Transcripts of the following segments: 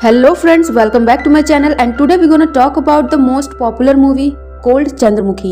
Hello friends, welcome back to my channel and today we're gonna talk about the most popular movie cold Chandramukhi.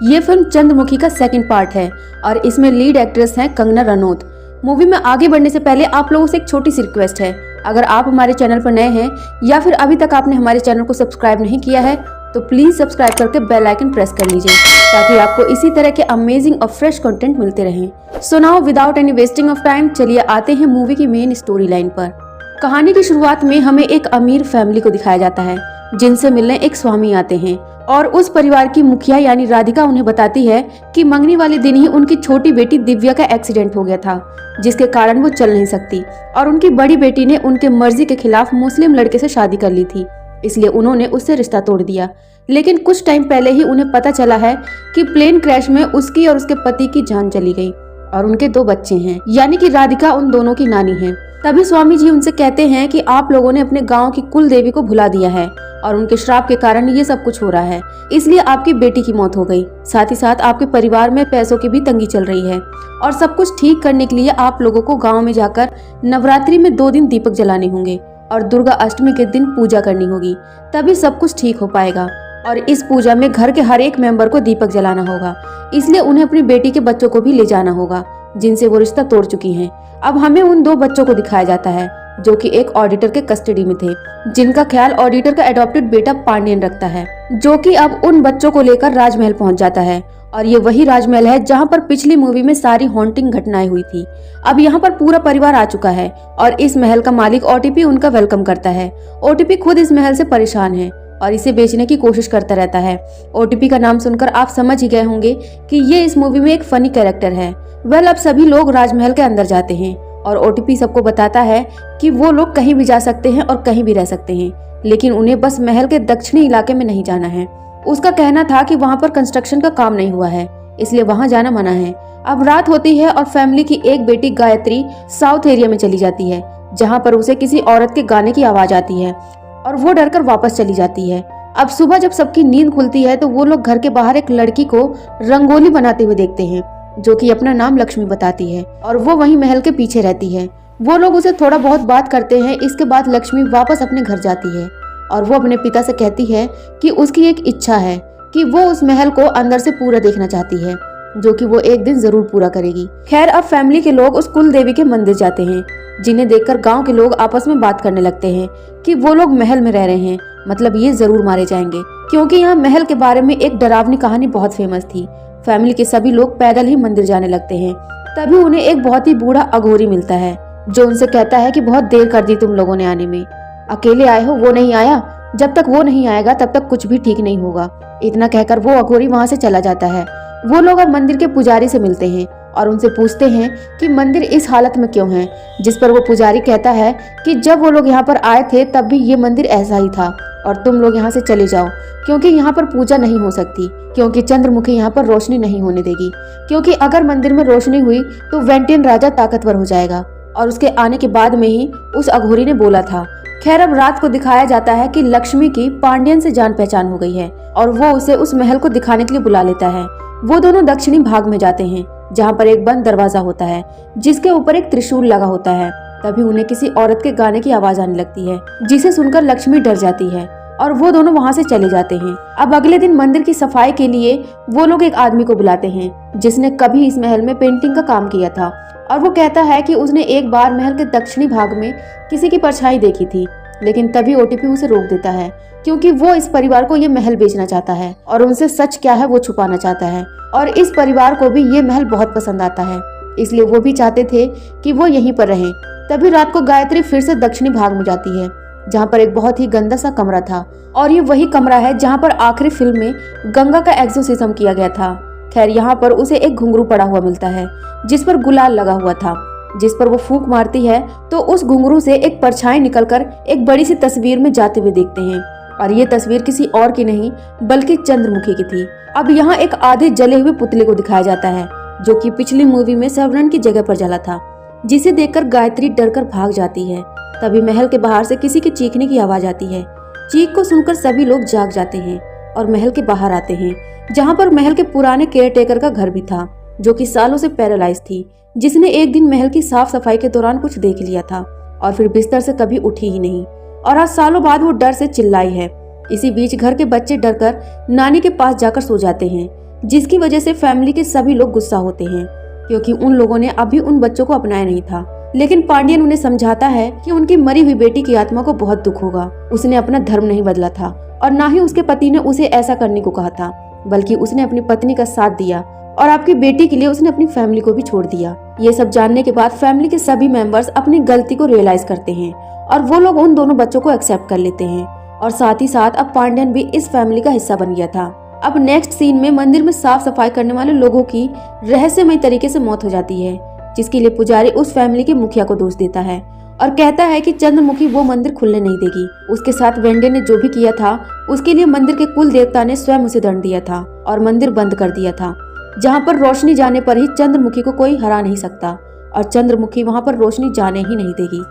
ये film Chandramukhi का second part है और इसमें lead actress हैं Kangana Ranaut. Movie में आगे बढ़ने से पहले आप लोगों से एक छोटी सी रिक्वेस्ट है, अगर आप हमारे चैनल पर नए हैं या फिर अभी तक आपने हमारे चैनल को सब्सक्राइब नहीं किया है तो प्लीज सब्सक्राइब करके बेल आइकन प्रेस कर लीजिए ताकि आपको इसी तरह के अमेजिंग और फ्रेश कंटेंट मिलते रहें। So now without any wasting of time चलिए आते हैं मूवी की मेन स्टोरी लाइन पर। कहानी की शुरुआत में हमें एक अमीर फैमिली को दिखाया जाता है जिनसे मिलने एक स्वामी आते हैं और उस परिवार की मुखिया यानी राधिका उन्हें बताती है कि मंगनी वाले दिन ही उनकी छोटी बेटी दिव्या का एक्सीडेंट हो गया था जिसके कारण वो चल नहीं सकती और उनकी बड़ी बेटी ने उनके मर्जी के खिलाफ मुस्लिम लड़के से शादी कर ली थी, इसलिए उन्होंने उससे रिश्ता तोड़ दिया। लेकिन कुछ टाइम पहले ही उन्हें पता चला है कि प्लेन क्रैश में उसकी और उसके पति की जान चली गई और उनके 2 बच्चे हैं, यानी कि राधिका उन दोनों की नानी है। तभी स्वामी जी उनसे कहते हैं कि आप लोगों ने अपने गांव की कुल देवी को भुला दिया है और उनके श्राप के कारण ये सब कुछ हो रहा है, इसलिए आपकी बेटी की मौत हो गई। साथ ही साथ आपके परिवार में पैसों की भी तंगी चल रही है और सब कुछ ठीक करने के लिए आप लोगों को गांव में जाकर नवरात्रि में 2 दिन दीपक जलाने होंगे और दुर्गा अष्टमी के दिन पूजा करनी होगी, तभी सब कुछ ठीक हो पाएगा। और इस पूजा में घर के हर एक मेंबर को दीपक जलाना होगा, इसलिए उन्हें अपनी बेटी के बच्चों को भी ले जाना होगा जिनसे वो रिश्ता तोड़ चुकी हैं। अब हमें उन 2 बच्चों को दिखाया जाता है जो कि एक ऑडिटर के कस्टडी में थे, जिनका ख्याल ऑडिटर का एडॉप्टेड बेटा पांडियन रखता है, जो कि अब उन बच्चों को लेकर राजमहल पहुंच जाता है। और ये वही राजमहल है जहां पर पिछली मूवी में सारी हॉन्टिंग घटनाएं हुई थी। अब यहाँ पर पूरा परिवार आ चुका है और इस महल का मालिक ओटीपी उनका वेलकम करता है। ओटीपी खुद इस महल से परेशान है और इसे बेचने की कोशिश करता रहता है। ओटीपी का नाम सुनकर आप समझ ही गए होंगे कि ये इस मूवी में एक फनी कैरेक्टर है। अब सभी लोग राजमहल के अंदर जाते हैं और ओटीपी सबको बताता है कि वो लोग कहीं भी जा सकते हैं और कहीं भी रह सकते हैं, लेकिन उन्हें बस महल के दक्षिणी इलाके में नहीं जाना है। उसका कहना था कि वहाँ पर कंस्ट्रक्शन का काम नहीं हुआ है, इसलिए वहाँ जाना मना है। अब रात होती है और फैमिली की एक बेटी गायत्री साउथ एरिया में चली जाती है, जहाँ पर उसे किसी औरत के गाने की आवाज आती है और वो डरकर वापस चली जाती है। अब सुबह जब सबकी नींद खुलती है तो वो लोग घर के बाहर एक लड़की को रंगोली बनाते हुए देखते हैं जो कि अपना नाम लक्ष्मी बताती है और वो वहीं महल के पीछे रहती है। वो लोग उसे थोड़ा बहुत बात करते हैं। इसके बाद लक्ष्मी वापस अपने घर जाती है और वो अपने पिता से कहती है कि उसकी एक इच्छा है कि वो उस महल को अंदर से पूरा देखना चाहती है, जो कि वो एक दिन जरूर पूरा करेगी। खैर अब फैमिली के लोग उस कुल देवी के मंदिर जाते हैं, जिन्हें देखकर गांव के लोग आपस में बात करने लगते हैं कि वो लोग महल में रह रहे हैं, मतलब ये जरूर मारे जाएंगे, क्योंकि यहाँ महल के बारे में एक डरावनी कहानी बहुत फेमस थी। फैमिली के सभी लोग पैदल ही मंदिर जाने लगते हैं। तभी उन्हें एक बहुत ही बूढ़ा अघोरी मिलता है जो उनसे कहता है कि बहुत देर कर दी तुम लोगों ने आने में, अकेले आए हो, वो नहीं आया, जब तक वो नहीं आएगा तब तक कुछ भी ठीक नहीं होगा। इतना कहकर वो अघोरी वहाँ से चला जाता है। वो लोग अब मंदिर के पुजारी से मिलते हैं और उनसे पूछते हैं कि मंदिर इस हालत में क्यों है, जिस पर वो पुजारी कहता है कि जब वो लोग यहाँ पर आए थे तब भी ये मंदिर ऐसा ही था और तुम लोग यहाँ से चले जाओ, क्योंकि यहाँ पर पूजा नहीं हो सकती, क्योंकि चंद्रमुखी यहाँ पर रोशनी नहीं होने देगी, क्योंकि अगर मंदिर में रोशनी हुई तो वेंटियन राजा ताकतवर हो जाएगा और उसके आने के बाद में ही उस अघोरी ने बोला था। खैर अब रात को दिखाया जाता है कि लक्ष्मी की पांडियन से जान पहचान हो गई है और वो उसे उस महल को दिखाने के लिए बुला लेता है। वो दोनों दक्षिणी भाग में जाते हैं जहाँ पर एक बंद दरवाजा होता है जिसके ऊपर एक त्रिशूल लगा होता है। तभी उन्हें किसी औरत के गाने की आवाज आने लगती है, जिसे सुनकर लक्ष्मी डर जाती है और वो दोनों वहाँ से चले जाते हैं। अब अगले दिन मंदिर की सफाई के लिए वो लोग एक आदमी को बुलाते हैं जिसने कभी इस महल में पेंटिंग का काम किया था और वो कहता है कि उसने एक बार महल के दक्षिणी भाग में किसी की परछाई देखी थी। लेकिन तभी ओटीपी उसे रोक देता है क्योंकि वो इस परिवार को ये महल बेचना चाहता है और उनसे सच क्या है वो छुपाना चाहता है और इस परिवार को भी ये महल बहुत पसंद आता है, इसलिए वो भी चाहते थे कि वो यहीं पर रहें। तभी रात को गायत्री फिर से दक्षिणी भाग में जाती है जहाँ पर एक बहुत ही गंदा सा कमरा था और ये वही कमरा है जहाँ पर आखिरी फिल्म में गंगा का एक्सोर्सिज्म किया गया था। खैर यहाँ पर उसे एक घुंघरू पड़ा हुआ मिलता है जिस पर गुलाल लगा हुआ था, जिस पर वो फूंक मारती है तो उस घुंघरू से एक परछाई निकलकर एक बड़ी सी तस्वीर में जाते हुए देखते हैं और ये तस्वीर किसी और की नहीं बल्कि चंद्रमुखी की थी। अब यहाँ एक आधे जले हुए पुतले को दिखाया जाता है जो कि पिछली मूवी में सवर्ण की जगह पर जला था, जिसे देखकर गायत्री डरकर भाग जाती है। तभी महल के बाहर से किसी के चीखने की आवाज आती है। चीख को सुनकर सभी लोग जाग जाते हैं और महल के बाहर आते हैं, जहाँ पर महल के पुराने केयरटेकर का घर भी था जो कि सालों से पैरालाइज थी, जिसने एक दिन महल की साफ सफाई के दौरान कुछ देख लिया था और फिर बिस्तर से कभी उठी ही नहीं। और आज सालों बाद वो डर से चिल्लाई है। इसी बीच घर के बच्चे डरकर नानी के पास जाकर सो जाते हैं, जिसकी वजह से फैमिली के सभी लोग गुस्सा होते हैं, क्योंकि उन लोगों ने अभी उन बच्चों को अपनाया नहीं था। लेकिन पांडियन उन्हें समझाता है कि उनकी मरी हुई बेटी की आत्मा को बहुत दुख होगा। उसने अपना धर्म नहीं बदला था और ना ही उसके पति ने उसे ऐसा करने को कहा था, बल्कि उसने अपनी पत्नी का साथ दिया और आपकी बेटी के लिए उसने अपनी फैमिली को भी छोड़ दिया। ये सब जानने के बाद फैमिली के सभी मेंबर्स अपनी गलती को रियलाइज करते हैं और वो लोग उन दोनों बच्चों को एक्सेप्ट कर लेते हैं। और साथ ही साथ अब पांडियन भी इस फैमिली का हिस्सा बन गया था। अब नेक्स्ट सीन में मंदिर में साफ सफाई करने वाले लोगों की रहस्यमय तरीके से मौत हो जाती है, जिसके लिए पुजारी उस फैमिली के मुखिया को दोष देता है और कहता है कि चंद्रमुखी वो मंदिर खुलने नहीं देगी। उसके साथ वेंडे ने जो भी किया था उसके लिए मंदिर के कुल देवता ने स्वयं उसे दंड दिया था और मंदिर बंद कर दिया था, जहाँ पर रोशनी जाने पर ही चंद्रमुखी को कोई हरा नहीं सकता और चंद्रमुखी वहाँ पर रोशनी जाने ही नहीं देगी।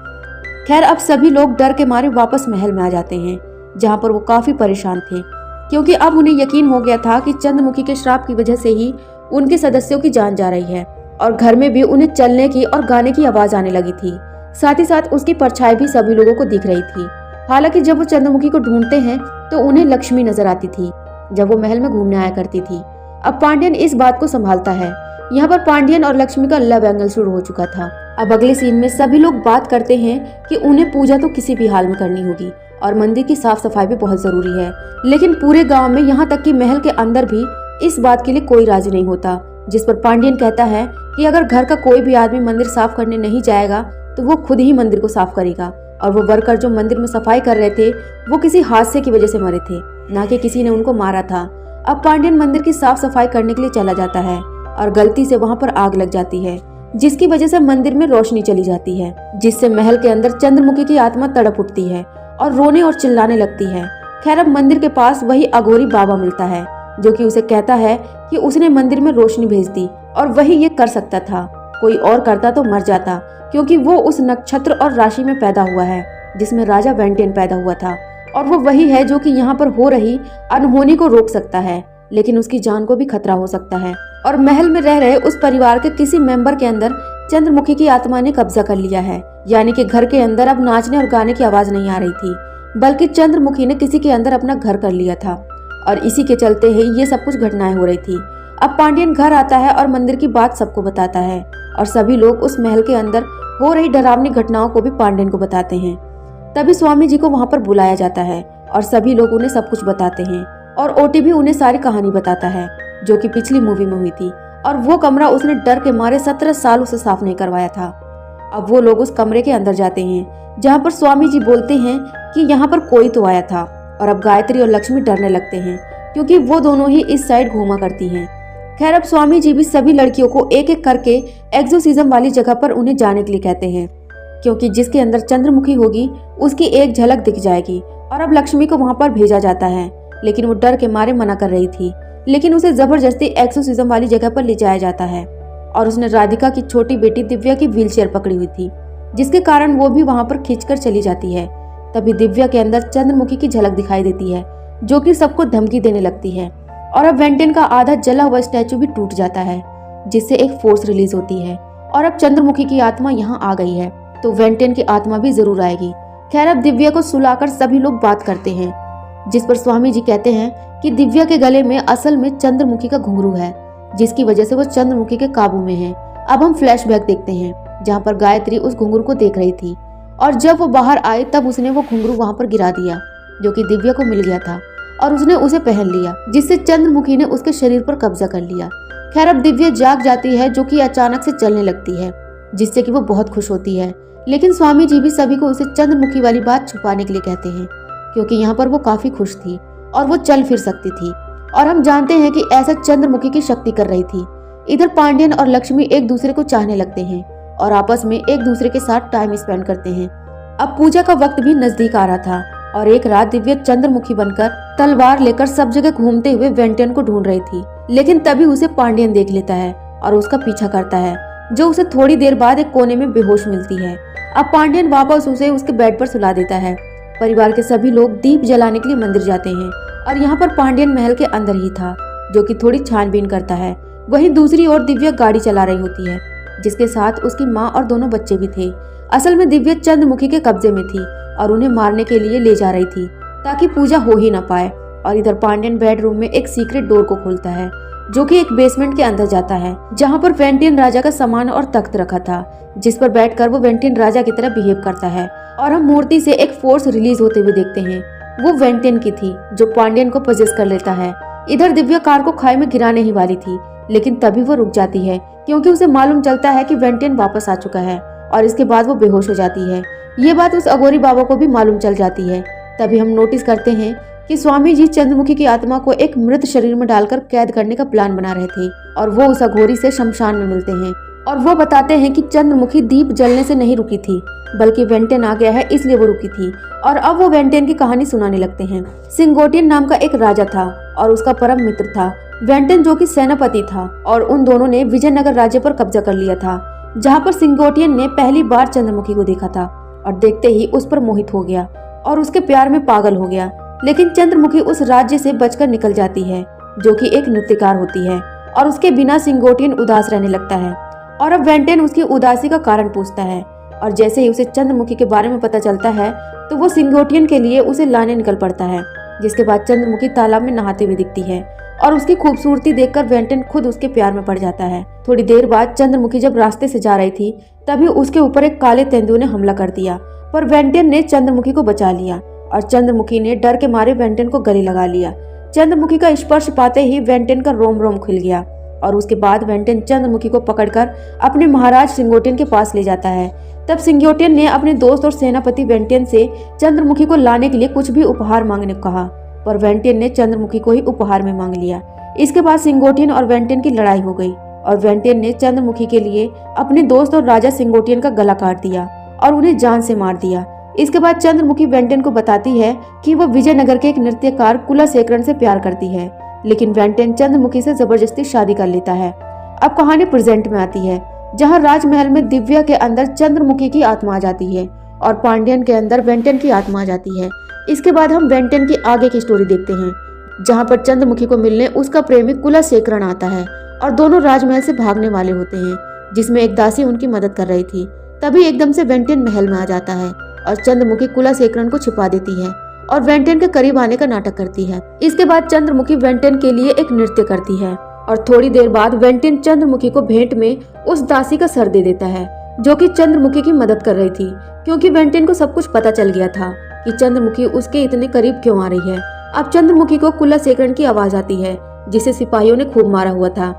खैर, अब सभी लोग डर के मारे वापस महल में आ जाते हैं, जहाँ पर वो काफी परेशान थे, क्योंकि अब उन्हें यकीन हो गया था कि चंद्रमुखी के श्राप की वजह से ही उनके सदस्यों की जान जा रही है। और घर में भी उन्हें चलने की और गाने की आवाज आने लगी थी। साथ ही साथ उसकी परछाई भी सभी लोगों को दिख रही थी। हालांकि जब वो चंद्रमुखी को ढूंढते हैं तो उन्हें लक्ष्मी नजर आती थी, जब वो महल में घूमने आया करती थी। अब पांडियन इस बात को संभालता है। यहाँ पर पांडियन और लक्ष्मी का लव एंगल शुरू हो चुका था। अब अगले सीन में सभी लोग बात करते हैं कि उन्हें पूजा तो किसी भी हाल में करनी होगी और मंदिर की साफ सफाई भी बहुत जरूरी है। लेकिन पूरे गांव में, यहाँ तक कि महल के अंदर भी इस बात के लिए कोई राजी नहीं होता, जिस पर पांडियन कहता है कि अगर घर का कोई भी आदमी मंदिर साफ करने नहीं जाएगा तो वो खुद ही मंदिर को साफ करेगा। और वो वर्कर जो मंदिर में सफाई कर रहे थे वो किसी हादसे की वजह से मरे थे, ना कि किसी ने उनको मारा था। अब पांडियन मंदिर की साफ सफाई करने के लिए चला जाता है और गलती से वहाँ पर आग लग जाती है, जिसकी वजह से मंदिर में रोशनी चली जाती है, जिससे महल के अंदर चंद्रमुखी की आत्मा तड़प उठती है और रोने और चिल्लाने लगती है। खैर, अब मंदिर के पास वही अघोरी बाबा मिलता है, जो कि उसे कहता है कि उसने मंदिर में रोशनी भेज दी और वही ये कर सकता था। कोई और करता तो मर जाता, क्योंकि वो उस नक्षत्र और राशि में पैदा हुआ है जिसमें राजा वेंटेन पैदा हुआ था, और वो वही है जो कि यहाँ पर हो रही अनहोनी को रोक सकता है, लेकिन उसकी जान को भी खतरा हो सकता है। और महल में रह रहे उस परिवार के किसी मेंबर के अंदर चंद्रमुखी की आत्मा ने कब्जा कर लिया है, यानी कि घर के अंदर अब नाचने और गाने की आवाज नहीं आ रही थी, बल्कि चंद्रमुखी ने किसी के अंदर अपना घर कर लिया था। और इसी के चलते ही ये सब कुछ घटनाएं हो रही थी। अब पांडियन घर आता है और मंदिर की बात सबको बताता है और सभी लोग उस महल के अंदर हो रही डरावनी घटनाओं को भी पांडियन को बताते हैं। तभी स्वामी जी को वहाँ पर बुलाया जाता है और सभी लोग उन्हें सब कुछ बताते हैं और ओटी भी उन्हें सारी कहानी बताता है जो कि पिछली मूवी में हुई थी, और वो कमरा उसने डर के मारे 17 साल उसे साफ नहीं करवाया था। अब वो लोग उस कमरे के अंदर जाते हैं जहाँ पर स्वामी जी बोलते हैं कि यहाँ पर कोई तो आया था, और अब गायत्री और लक्ष्मी डरने लगते हैं क्योंकि वो दोनों ही इस साइड घूमा करती हैं। खैर, अब स्वामी जी भी सभी लड़कियों को एक एक करके एक्सोर्सिज्म वाली जगह पर उन्हें जाने के लिए कहते हैं, क्योंकि जिसके अंदर चंद्रमुखी होगी उसकी एक झलक दिख जाएगी। और अब लक्ष्मी को वहाँ पर भेजा जाता है, लेकिन वो डर के मारे मना कर रही थी, लेकिन उसे जबरदस्ती एक्सोर्सिज्म वाली जगह पर ले जाया जाता है। और उसने राधिका की छोटी बेटी दिव्या की व्हीलचेयर पकड़ी हुई थी, जिसके कारण वो भी वहाँ पर खींचकर चली जाती है। तभी दिव्या के अंदर चंद्रमुखी की झलक दिखाई देती है, जो कि सबको धमकी देने लगती है। और अब वेंटेन का आधा जला हुआ स्टैचू भी टूट जाता है, जिससे एक फोर्स रिलीज होती है। और अब चंद्रमुखी की आत्मा यहाँ आ गई है, तो वेंटेन की आत्मा भी जरूर आएगी। खैर, अब दिव्या को सुलाकर सभी लोग बात करते हैं, जिस पर स्वामी जी कहते हैं कि दिव्या के गले में असल में चंद्रमुखी का घुंघरू है, जिसकी वजह से वो चंद्रमुखी के काबू में है। अब हम फ्लैशबैक देखते हैं, जहाँ पर गायत्री उस घुंघरू को देख रही थी, और जब वो बाहर आई तब उसने वो घुंघरू वहाँ पर गिरा दिया, जो कि दिव्या को मिल गया था, और उसने उसे पहन लिया, जिससे चंद्रमुखी ने उसके शरीर पर कब्जा कर लिया। खैर, अब दिव्या जाग जाती है, जो कि अचानक से चलने लगती है, जिससे कि वो बहुत खुश होती है। लेकिन स्वामी जी भी सभी को उसे चंद्रमुखी वाली बात छुपाने के लिए कहते हैं, क्योंकि यहाँ पर वो काफी खुश थी और वो चल फिर सकती थी, और हम जानते हैं कि ऐसा चंद्रमुखी की शक्ति कर रही थी। इधर पांडियन और लक्ष्मी एक दूसरे को चाहने लगते हैं और आपस में एक दूसरे के साथ टाइम स्पेंड करते हैं। अब पूजा का वक्त भी नजदीक आ रहा था, और एक रात दिव्या चंद्रमुखी बनकर तलवार लेकर सब जगह घूमते हुए वेंटेन को ढूंढ रही थी। लेकिन तभी उसे पांडियन देख लेता है और उसका पीछा करता है, जो उसे थोड़ी देर बाद एक कोने में बेहोश मिलती है। अब पांडियन वापस उसे उसके बेड पर सुला देता है। परिवार के सभी लोग दीप जलाने के लिए मंदिर जाते हैं, और यहाँ पर पांडियन महल के अंदर ही था, जो कि थोड़ी छानबीन करता है। वहीं दूसरी ओर दिव्या गाड़ी चला रही होती है, जिसके साथ उसकी माँ और दोनों बच्चे भी थे। असल में दिव्या चंद्रमुखी के कब्जे में थी और उन्हें मारने के लिए ले जा रही थी ताकि पूजा हो ही ना पाए। और इधर पांड्यन बेडरूम में एक सीक्रेट डोर को खोलता है जो कि एक बेसमेंट के अंदर जाता है, जहां पर वेंटियन राजा का सामान और तख्त रखा था, जिस पर बैठकर वो वेंटियन राजा की तरह बिहेव करता है। और हम मूर्ति से एक फोर्स रिलीज होते हुए देखते हैं। वो वेंटियन की थी जो पांड्यन को पजेस कर लेता है। इधर दिव्या कार को खाई में गिराने ही वाली थी, लेकिन तभी वो रुक जाती है क्योंकि उसे मालूम चलता है कि वेंटियन वापस आ चुका है और इसके बाद वो बेहोश हो जाती है। ये बात उस अघोरी बाबा को भी मालूम चल जाती है। तभी हम नोटिस करते हैं कि स्वामी जी चंद्रमुखी की आत्मा को एक मृत शरीर में डालकर कैद करने का प्लान बना रहे थे और वो उस अघोरी से शमशान में मिलते हैं और वो बताते हैं कि चंद्रमुखी दीप जलने से नहीं रुकी थी, बल्कि वेंटियन आ गया है इसलिए वो रुकी थी। और अब वो वेंटियन की कहानी सुनाने लगते हैं। सिंगोटियन नाम का एक राजा था और उसका परम मित्र था वेंटियन, जो कि सेनापति था, और उन दोनों ने विजयनगर राज्य पर कब्जा कर लिया था, जहाँ पर सिंगोटियन ने पहली बार चंद्रमुखी को देखा था और देखते ही उस पर मोहित हो गया और उसके प्यार में पागल हो गया। लेकिन चंद्रमुखी उस राज्य से बचकर निकल जाती है, जो कि एक नृत्यकार होती है, और उसके बिना सिंगोटियन उदास रहने लगता है। और अब वेंटियन उसकी उदासी का कारण पूछता है और जैसे ही उसे चंद्रमुखी के बारे में पता चलता है तो वो सिंगोटियन के लिए उसे लाने निकल पड़ता है। जिसके बाद चंद्रमुखी तालाब में नहाते हुए दिखती है और उसकी खूबसूरती देखकर वेंटियन खुद उसके प्यार में पड़ जाता है। थोड़ी देर बाद चंद्रमुखी जब रास्ते से जा रही थी तभी उसके ऊपर एक काले तेंदुए ने हमला कर दिया, पर वेंटियन ने चंद्रमुखी को बचा लिया और चंद्रमुखी ने डर के मारे वेंटियन को गले लगा लिया। चंद्रमुखी का स्पर्श पाते ही वेंटियन का रोम रोम खुल गया और उसके बाद वेंटियन चंद्रमुखी को पकड़कर अपने महाराज सिंगोटियन के पास ले जाता है। तब सिंगोटियन ने अपने दोस्त और सेनापति वेंटियन से चंद्रमुखी को लाने के लिए कुछ भी उपहार मांगने को कहा, पर वेंटियन ने चंद्रमुखी को ही उपहार में मांग लिया। इसके बाद सिंगोटियन और वेंटियन की लड़ाई हो गई और वेंटियन ने चंद्रमुखी के लिए अपने दोस्त और राजा सिंगोटियन का गला काट दिया और उन्हें जान से मार दिया। इसके बाद चंद्रमुखी वेंटियन को बताती है कि वह विजयनगर के एक नृत्यकार कुलशेखरन से प्यार करती है, लेकिन वेंटियन चंद्रमुखी से जबरदस्ती शादी कर लेता है। अब कहानी प्रेजेंट में आती है, जहां राजमहल में दिव्या के अंदर चंद्रमुखी की आत्मा आ जाती है और पांड्यन के अंदर वेंटियन की आत्मा आ जाती है। इसके बाद हम वेंटियन की आगे की स्टोरी देखते हैं, जहां पर चंद्रमुखी को मिलने उसका प्रेमी कुलशेखरन आता है और दोनों राजमहल से भागने वाले होते हैं, जिसमें एक दासी उनकी मदद कर रही थी। तभी एकदम से वेंटियन महल में आ जाता है और चंद्रमुखी कुलशेखरन को छिपा देती है और वेंटियन के करीब आने का नाटक करती है। इसके बाद चंद्रमुखी वेंटियन के लिए एक नृत्य करती है और थोड़ी देर बाद वेंटियन चंद्रमुखी को भेंट में उस दासी का सर दे देता है, जो कि चंद्रमुखी की मदद कर रही थी, क्योंकि वेंटियन को सब कुछ पता चल गया था कि चंद्रमुखी उसके इतने करीब क्यों आ रही है। अब चंद्रमुखी को कुलशेखरन की आवाज आती है, जिसे सिपाहियों ने खूब मारा हुआ था।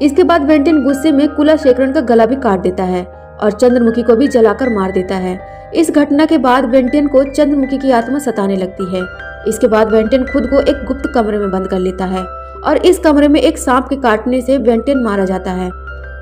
इसके बाद वेंटियन गुस्से में कुलशेखरन का गला भी काट देता है और चंद्रमुखी को भी जलाकर मार देता है। इस घटना के बाद वेंटियन को चंद्रमुखी की आत्मा सताने लगती है। इसके बाद वेंटियन खुद को एक गुप्त कमरे में बंद कर लेता है और इस कमरे में एक सांप के काटने से वेंटियन मारा जाता है।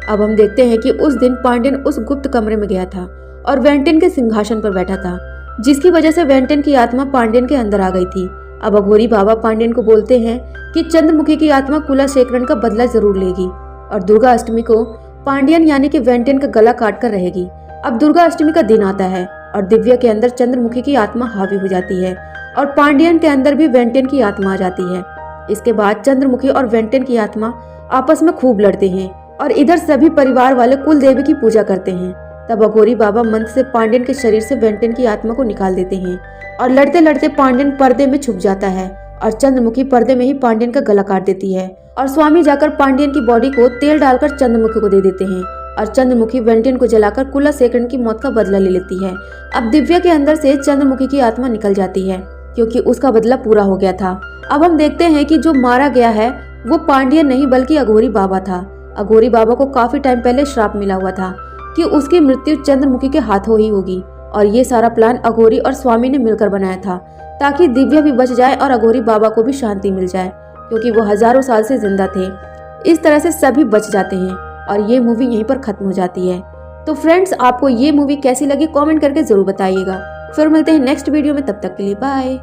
अब हम देखते हैं कि उस दिन पांड्यन उस गुप्त कमरे में गया था और वेंटियन के सिंहासन पर बैठा था, जिसकी वजह से वेंटियन की आत्मा पांड्यन के अंदर आ गई थी। अब अघोरी बाबा पांड्यन को बोलते हैं कि चंद्रमुखी की आत्मा कुलशेखरन का बदला जरूर लेगी और दुर्गा अष्टमी को पांड्यन यानी कि वेंटियन का गला काट कर रहेगी। अब दुर्गा अष्टमी का दिन आता है और दिव्या के अंदर चंद्रमुखी की आत्मा हावी हो जाती है और पांड्यन के अंदर भी वेंटियन की आत्मा आ जाती है। इसके बाद चंद्रमुखी और वेंटियन की आत्मा आपस में खूब लड़ते हैं और इधर सभी परिवार वाले कुल देवी की पूजा करते हैं। तब अघोरी बाबा मंत्र से पांड्यन के शरीर से वेंटियन की आत्मा को निकाल देते हैं और लड़ते लड़ते पांड्यन पर्दे में छुप जाता है और चंद्रमुखी पर्दे में ही पांड्यन का गला काट देती है और स्वामी जाकर पांड्यन की बॉडी को तेल डालकर चंद्रमुखी को दे देते हैं और चंद्रमुखी वेंटियन को जलाकर कुलशेखरन की मौत का बदला ले लेती है। अब दिव्या के अंदर से चंद्रमुखी की आत्मा निकल जाती है क्योंकि उसका बदला पूरा हो गया था। अब हम देखते हैं कि जो मारा गया है वो पांड्यन नहीं बल्कि अघोरी बाबा था। अघोरी बाबा को काफी टाइम पहले श्राप मिला हुआ था कि उसकी मृत्यु चंद्रमुखी के हाथों ही होगी और ये सारा प्लान अघोरी और स्वामी ने मिलकर बनाया था ताकि दिव्या भी बच जाए और अघोरी बाबा को भी शांति मिल जाए, क्योंकि वो हजारों साल से जिंदा थे। इस तरह से सभी बच जाते हैं और ये मूवी यहीं पर खत्म हो जाती है। तो फ्रेंड्स, आपको ये मूवी कैसी लगी कमेंट करके जरूर बताइएगा। फिर मिलते हैं नेक्स्ट वीडियो में, तब तक के लिए बाय।